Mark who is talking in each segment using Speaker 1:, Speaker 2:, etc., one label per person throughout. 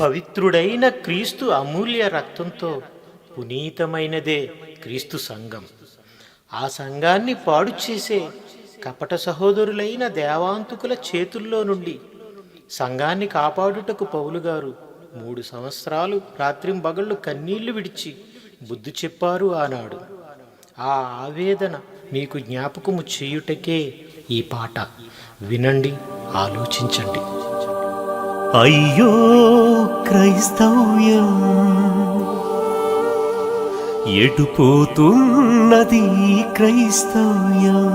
Speaker 1: పవిత్రుడైన క్రీస్తు అమూల్య రక్తంతో పునీతమైనదే క్రీస్తు సంఘం. ఆ సంఘాన్ని పాడు చేసే కపట సహోదరులైన దేవాంతుకుల చేతుల్లో నుండి సంఘాన్ని కాపాడుటకు పౌలుగారు 3 సంవత్సరాలు రాత్రింబగళ్ళు కన్నీళ్లు విడిచి బుద్ధి చెప్పారు ఆనాడు. ఆ ఆవేదన మీకు జ్ఞాపకము చేయుటకే ఈ పాట. వినండి, ఆలోచించండి.
Speaker 2: అయ్యో క్రైస్తవ్యం ఎటుపోతున్నది క్రైస్తవ్యం,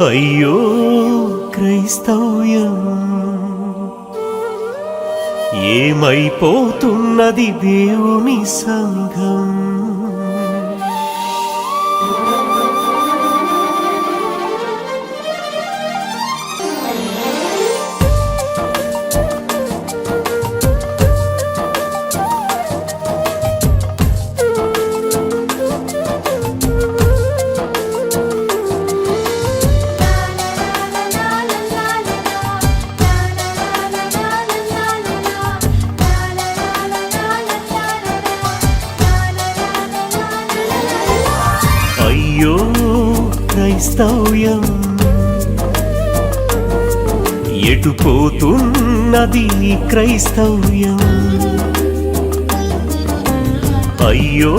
Speaker 2: అయ్యో క్రైస్తవ్యం ఏమైపోతున్నది దేవుని సంఘం. అయ్యో క్రైస్తవ్యం ఎటుపోతున్నది క్రైస్తవ్యం, అయ్యో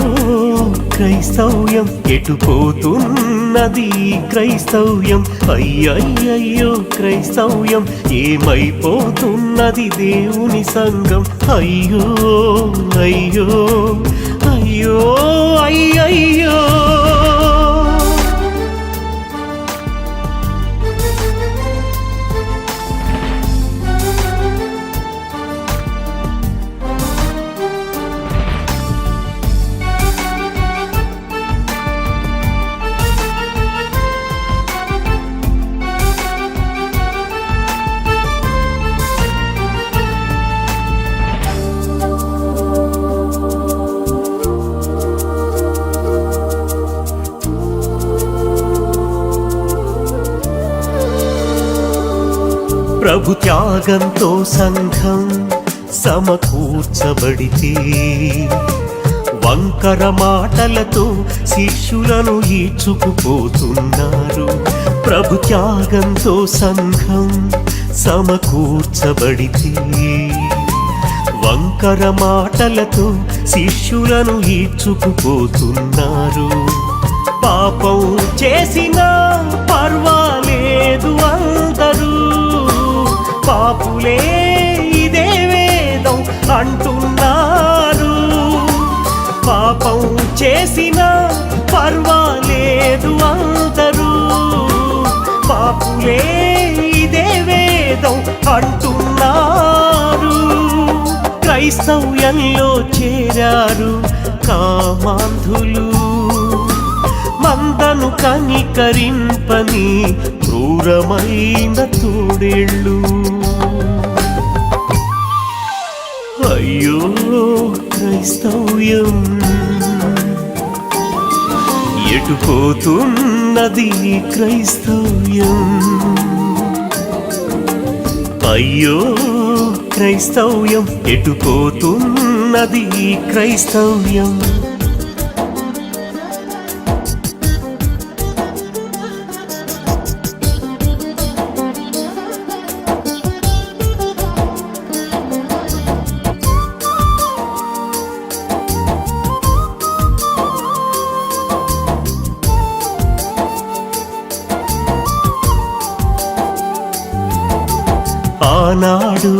Speaker 2: క్రైస్తవ్యం ఎటుపోతున్నది క్రైస్తవ్యం, అయ్యయ్యో క్రైస్తవ్యం ఏమైపోతున్నది దేవుని సంఘం. అయ్యో అయ్యో అయ్యో అయ్యయ్యో ప్రభు త్యాగంతో సంఘం సమకూర్చబడితే వంకర మాటలతో శిష్యులను ఈడ్చుకుపోతున్నారు. ప్రభు త్యాగంతో సంఘం సమకూర్చబడితే వంకర మాటలతో శిష్యులను ఈడ్చుకుపోతున్నారు. పాపం చేసినా పర్వాలేదు అందరూ, పాపులే ఇదే వేదం అంటున్నారు. పాపం చేసినా పర్వాలేదు అందరూ, పాపులే ఇదే వేదం అంటున్నారు. క్రైస్తవ్యంలో చేరారు కామాంధులు, మందను కనికరింపని క్రూరమైన తోడేళ్ళు. అయ్యో క్రైస్తవ్యం ఎటుపోతున్నది క్రైస్తవ్యం, అయ్యో క్రైస్తవ్యం ఎటుపోతున్నది క్రైస్తవ్యం. ఆనాడు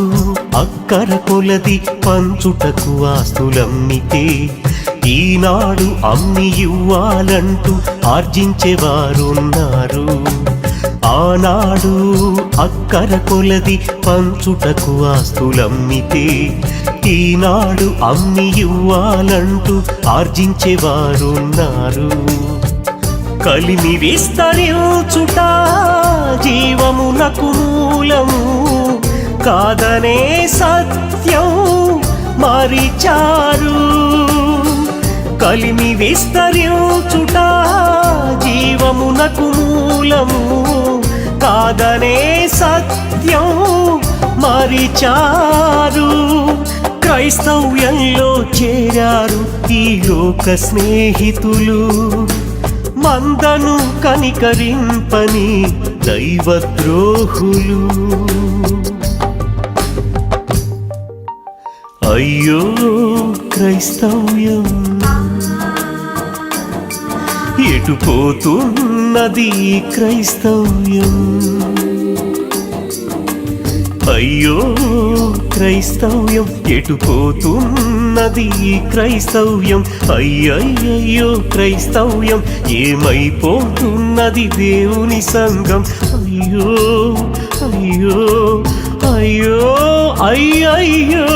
Speaker 2: అక్కర కొలది పంచుటకు ఆస్తులమ్మితే ఈనాడు అమ్మి ఇవ్వాలంటూ ఆర్జించేవారున్నారు. ఆనాడు అక్కర కొలది పంచుటకు ఆస్తులమ్మితే ఈనాడు అమ్మి ఇవ్వాలంటూ ఆర్జించేవారున్నారు. కలిమి విస్తరించుట జీవమునకు మూలము కాదనే సత్యం మరిచారు. కలిమి విస్తరించుట జీవమునకు మూలము కాదనే సత్యం మరి మరిచారు, క్రైస్తవ్యంలో చేరారు ఈ లోక స్నేహితులు. మందను కనికరింపని దైవద్రోహులు. అయ్యో క్రైస్తవ్యం, ఎటు పోతున్నది క్రైస్తవ్యం. అయ్యో క్రైస్తవ్యం, ఎటు పోతున్నది క్రైస్తవ్యం. అయ్యయ్యో క్రైస్తవ్యం, ఏమైపోతున్నది దేవుని సంఘం. అయ్యో అయ్యో అయ్యో అయ్యయ్యో.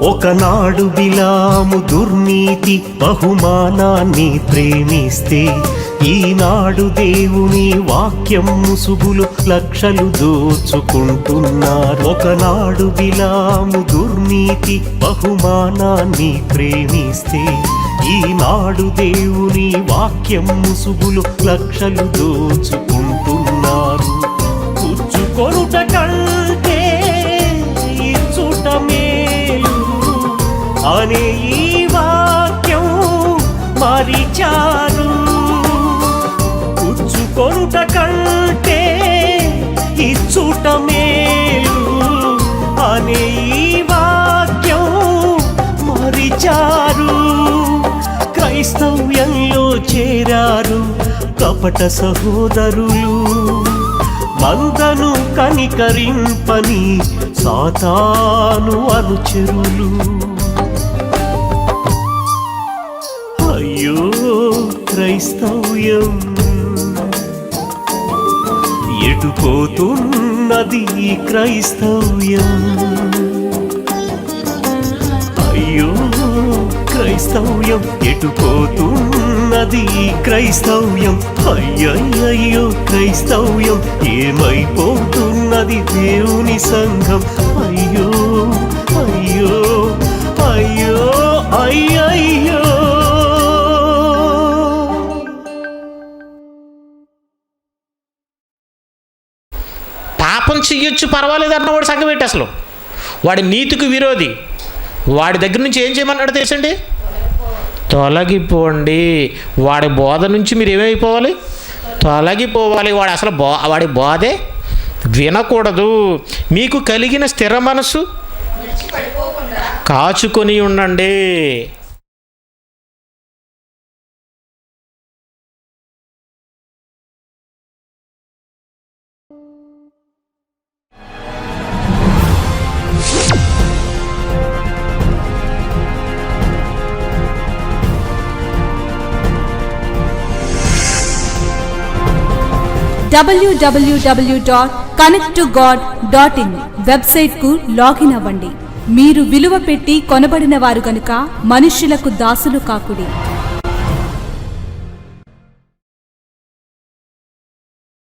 Speaker 2: ఒకనాడు బిలాము దుర్నీతి బహుమానాన్ని ప్రేమిస్తే, ఈనాడు దేవుని వాక్యం ముసుగులు లక్షలు దోచుకుంటున్నారు. ఒకనాడు బిలాము దుర్నీతి బహుమానాన్ని ప్రేమిస్తే, ఈనాడు దేవుని వాక్యం ముసుగులు లక్షలు దోచుకుంటున్నారు. పుచ్చుకొనుట కంటే ఇచ్చుట మేలు అనే ఈ వాక్యం మరిచారు. పుచ్చుకొనుట కంటే ఇచ్చుట మేలు అనే ఈ వాక్యం మరిచారు. క్రైస్తవ్యంలో చేరారు కపట సహోదరులు. మందను కనికరింపని సాతాను అనుచరులు. అయ్యో క్రైస్తవ్యం, ఎటు పోతున్నది క్రైస్తవ్యం. అయ్యో క్రైస్తవ్యం, ఎటు పోతున్నది క్రైస్తవ్యం. అయ్యయ్యో క్రైస్తవ్యం, ఏమైపోతున్నది దేవుని సంఘం. అయ్యో అయ్యో అయ్యో అయ్యయ్యో.
Speaker 1: పాపం చెయ్యొచ్చు పర్వాలేదు అన్నవాడు సంఘం ఏంటి అసలు? వాడి నీతికి విరోధి. వాడి దగ్గర నుంచి ఏం చేయమన్నాడు తెలుసండి? తొలగిపోండి. వాడి బోధ నుంచి మీరు ఏమైపోవాలి? తొలగిపోవాలి. వాడు అసలు వాడి బోధే వినకూడదు. మీకు కలిగిన స్థిర మనసు కాచుకొని ఉండండి.
Speaker 3: www.connecttogod.in వెబ్సైట్కు లాగిన్ అవ్వండి. మీరు విలువ పెట్టి కొనబడిన వారు గనుక మనుష్యులకు దాసులు కాకుడి.